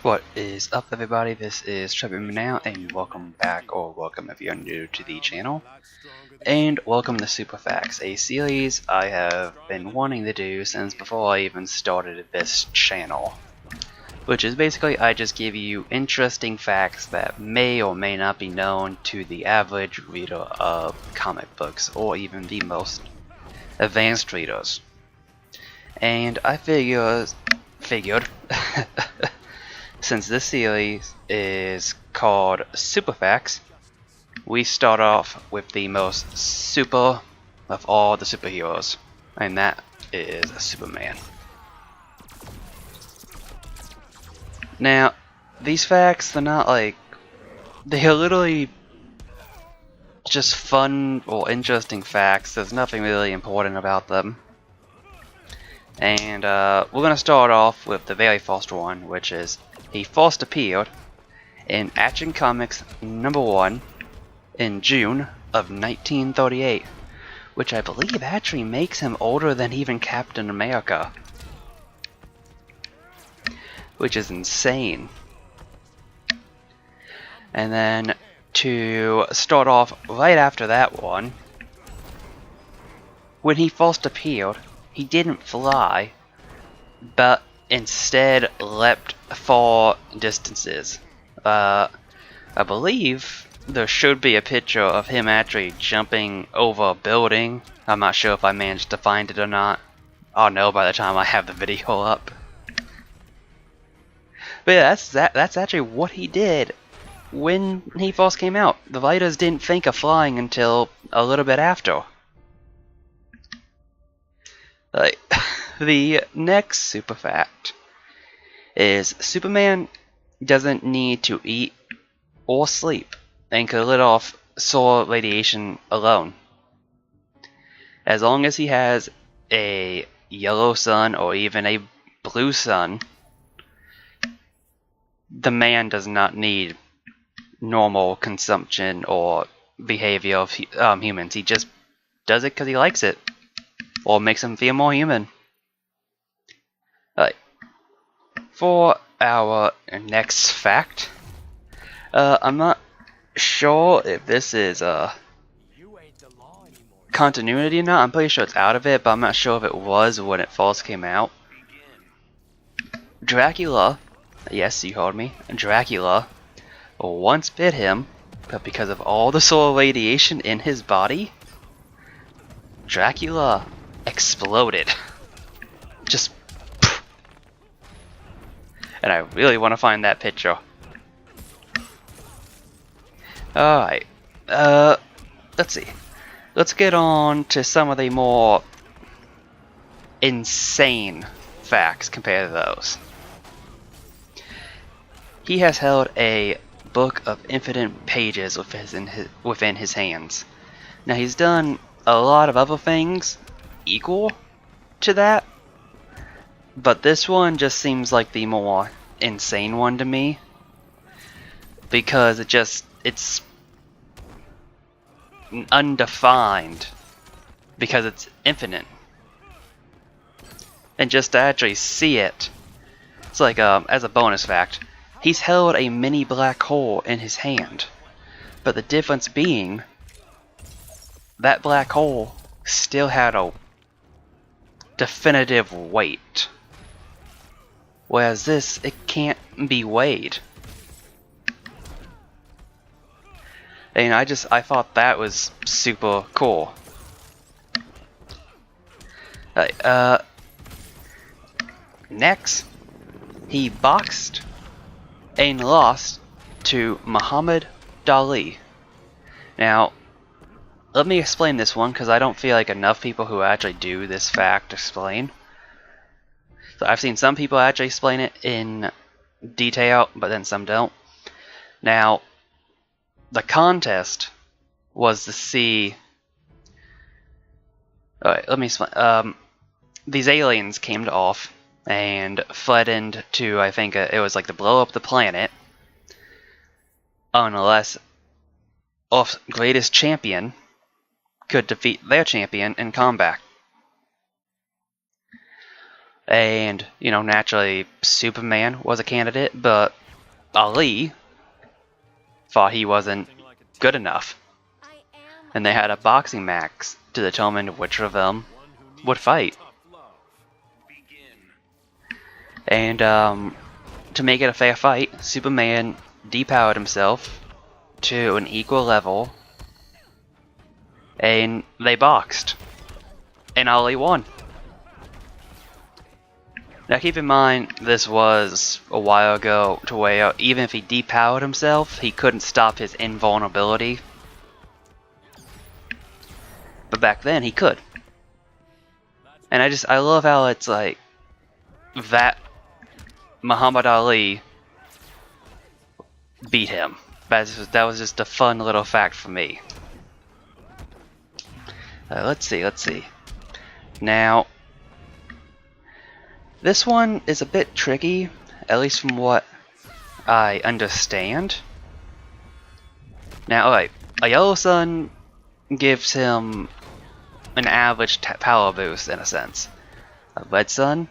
What is up, everybody? This is Trevor now, and welcome back, or welcome if you're new to the channel, and welcome to SUPERFACTS, a series I have been wanting to do since before I even started this channel, which is basically I just give you interesting facts that may or may not be known to the average reader of comic books, or even the most advanced readers. And I figured since this series is called SUPERFACTS, we start off with the most super of all the superheroes, and that is Superman. Now, these facts, they're literally just fun or interesting facts. There's nothing really important about them. And we're going to start off with the very first one, which is he first appeared in Action Comics #1 in June of 1938, which I believe actually makes him older than even Captain America, which is insane. And then to start off right after that one, when he first appeared, he didn't fly, but instead leapt far distances. I believe there should be a picture of him actually jumping over a building. I'm not sure if I managed to find it or not. I'll know by the time I have the video up. But yeah, that's actually what he did when he first came out. The writers didn't think of flying until a little bit after. The next super fact is Superman doesn't need to eat or sleep and can live off solar radiation alone. As long as he has a yellow sun or even a blue sun, the man does not need normal consumption or behavior of humans. He just does it because he likes it, or makes him feel more human. For our next fact, I'm not sure if this is continuity or not. I'm pretty sure it's out of it, but I'm not sure if it was when it first came out. Dracula, yes, you heard me, Dracula once bit him, but because of all the solar radiation in his body, Dracula exploded. Just, and I really want to find that picture. Alright, let's see. Let's get on to some of the more insane facts compared to those. He has held a book of infinite pages within his hands. Now, he's done a lot of other things equal to that, but this one just seems like the more insane one to me, because it's undefined, because it's infinite, and just to actually see it, it's like as a bonus fact, he's held a mini black hole in his hand, but the difference being that black hole still had a definitive weight, whereas this, it can't be weighed. And I thought that was super cool. Next, he boxed and lost to Muhammad Ali. Now, let me explain this one, because I don't feel like enough people who actually do this fact explain. So I've seen some people actually explain it in detail, but then some don't. Now, the contest was to see... Alright, let me explain. These aliens came to Earth and threatened to, I think it was like to blow up the planet unless Earth's greatest champion could defeat their champion in combat. And, you know, naturally Superman was a candidate, but Ali thought he wasn't good enough. And they had a boxing match to determine which of them would fight. And to make it a fair fight, Superman depowered himself to an equal level, and they boxed, and Ali won. Now keep in mind, this was a while ago to where even if he depowered himself, he couldn't stop his invulnerability. But back then he could. And I love how it's like that Muhammad Ali beat him. That was just a fun little fact for me. Let's see. Now, this one is a bit tricky, at least from what I understand. Now, alright, a yellow sun gives him an average power boost in a sense. A red sun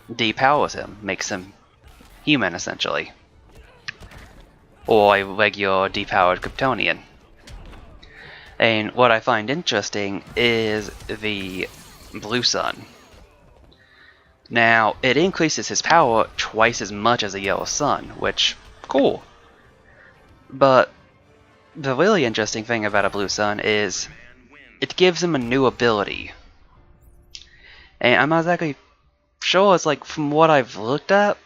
depowers him, makes him human essentially. Or a regular depowered Kryptonian. And what I find interesting is the blue sun. Now, it increases his power twice as much as a yellow sun, which, cool. But the really interesting thing about a blue sun is it gives him a new ability. And I'm not exactly sure, it's like from what I've looked at,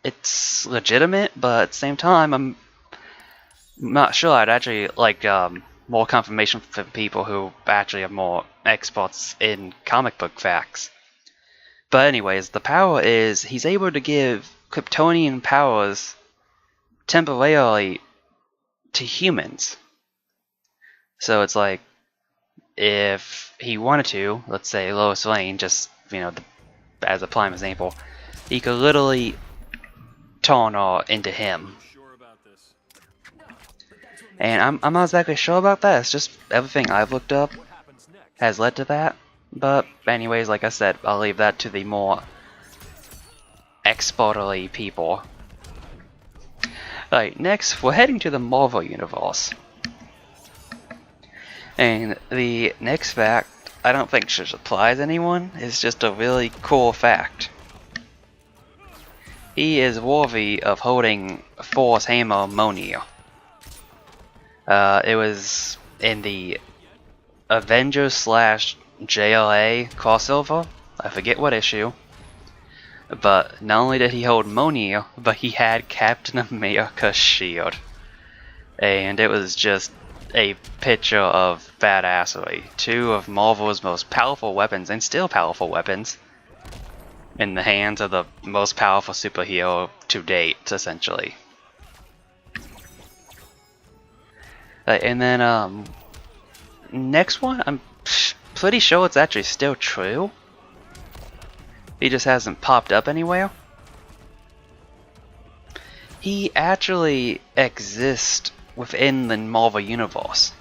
it's legitimate, but at the same time, I'm not sure. I'd actually like more confirmation from people who actually are more experts in comic book facts. But anyways, the power is he's able to give Kryptonian powers temporarily to humans. So it's like, if he wanted to, let's say Lois Lane, just, you know, as a prime example, he could literally turn her into him. And I'm not exactly sure about that. It's just everything I've looked up has led to that. But anyways, like I said, I'll leave that to the more expertly people. Alright, next we're heading to the Marvel Universe. And the next fact, I don't think should surprise anyone, is just a really cool fact. He is worthy of holding Thor's hammer Mjolnir. It was in the Avengers / JLA crossover, I forget what issue, but not only did he hold Mjolnir, but he had Captain America's shield. And it was just a picture of badassery. Two of Marvel's most powerful weapons, and still powerful weapons, in the hands of the most powerful superhero to date, essentially. And then, next one, I'm pretty sure it's actually still true. He just hasn't popped up anywhere. He actually exists within the Marvel Universe.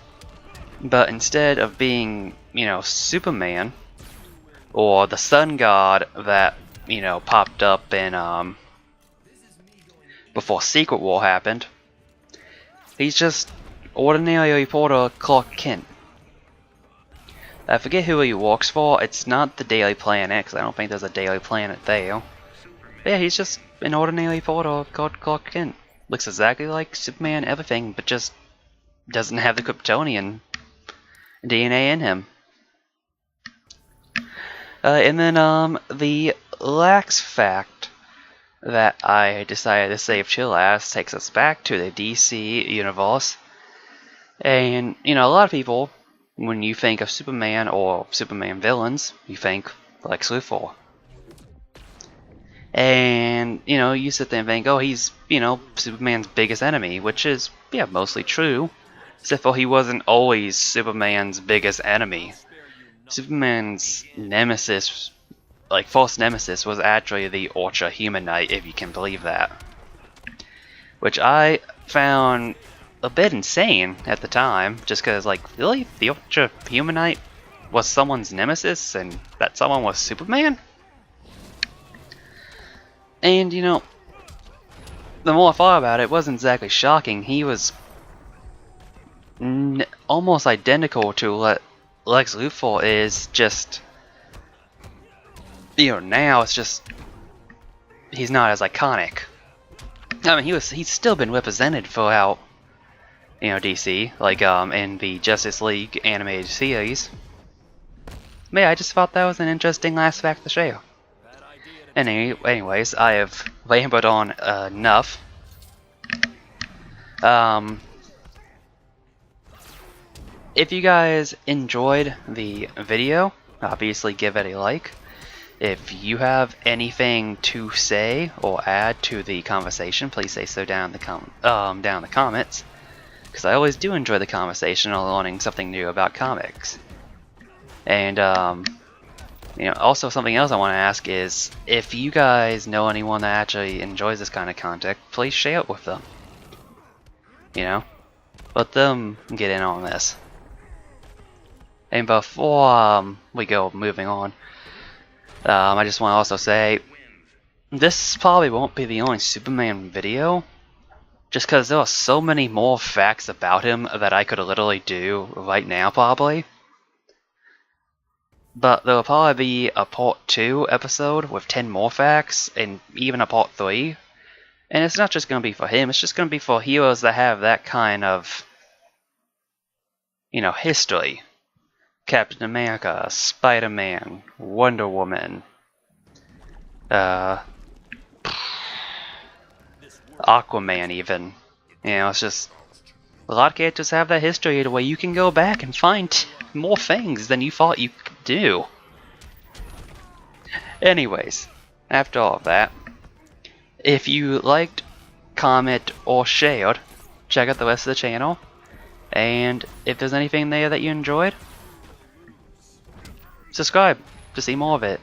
But instead of being, you know, Superman, or the Sun God that, you know, popped up in, before Secret War happened, he's just ordinary reporter Clark Kent. I forget who he works for. It's not the Daily Planet, because I don't think there's a Daily Planet there. But yeah, he's just an ordinary reporter called Clark Kent. Looks exactly like Superman, everything, but just doesn't have the Kryptonian DNA in him. And then the last fact that I decided to save till last takes us back to the DC universe. And, you know, a lot of people, when you think of Superman or Superman villains, you think Lex Luthor. And, you know, you sit there and think, oh, he's, you know, Superman's biggest enemy, which is, yeah, mostly true. Except for he wasn't always Superman's biggest enemy. Superman's nemesis, like, first nemesis, was actually the Ultra Humanite, if you can believe that. Which I found a bit insane at the time, just because, like, really? The Ultra Humanite was someone's nemesis, and that someone was Superman? And you know, the more I thought about it, it wasn't exactly shocking. He was almost identical to what Lex Luthor is, just, you know, now it's just he's not as iconic. I mean, he's still been represented throughout, you know, DC, like in the Justice League animated series. But yeah, I just thought that was an interesting last fact to share. And anyways, I have rambled on enough. If you guys enjoyed the video, obviously give it a like. If you have anything to say or add to the conversation, please say so down in the comments, because I always do enjoy the conversation or learning something new about comics. And you know, also something else I want to ask is, if you guys know anyone that actually enjoys this kind of content, please share it with them. You know, let them get in on this. And before we go moving on, I just want to also say, this probably won't be the only Superman video, just because there are so many more facts about him that I could literally do right now probably. But there will probably be a part 2 episode with 10 more facts, and even a part 3. And it's not just going to be for him, it's just going to be for heroes that have that kind of, you know, history. Captain America, Spider-Man, Wonder Woman, Aquaman even. You know, it's just, a lot of characters have that history where you can go back and find more things than you thought you could do. Anyways, after all of that, if you liked, comment, or shared, check out the rest of the channel. And if there's anything there that you enjoyed, subscribe to see more of it.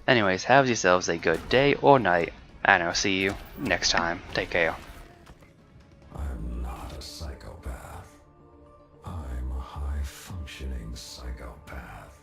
Anyways, have yourselves a good day or night, and I'll see you next time. Take care. I'm not a psychopath. I'm a high-functioning psychopath.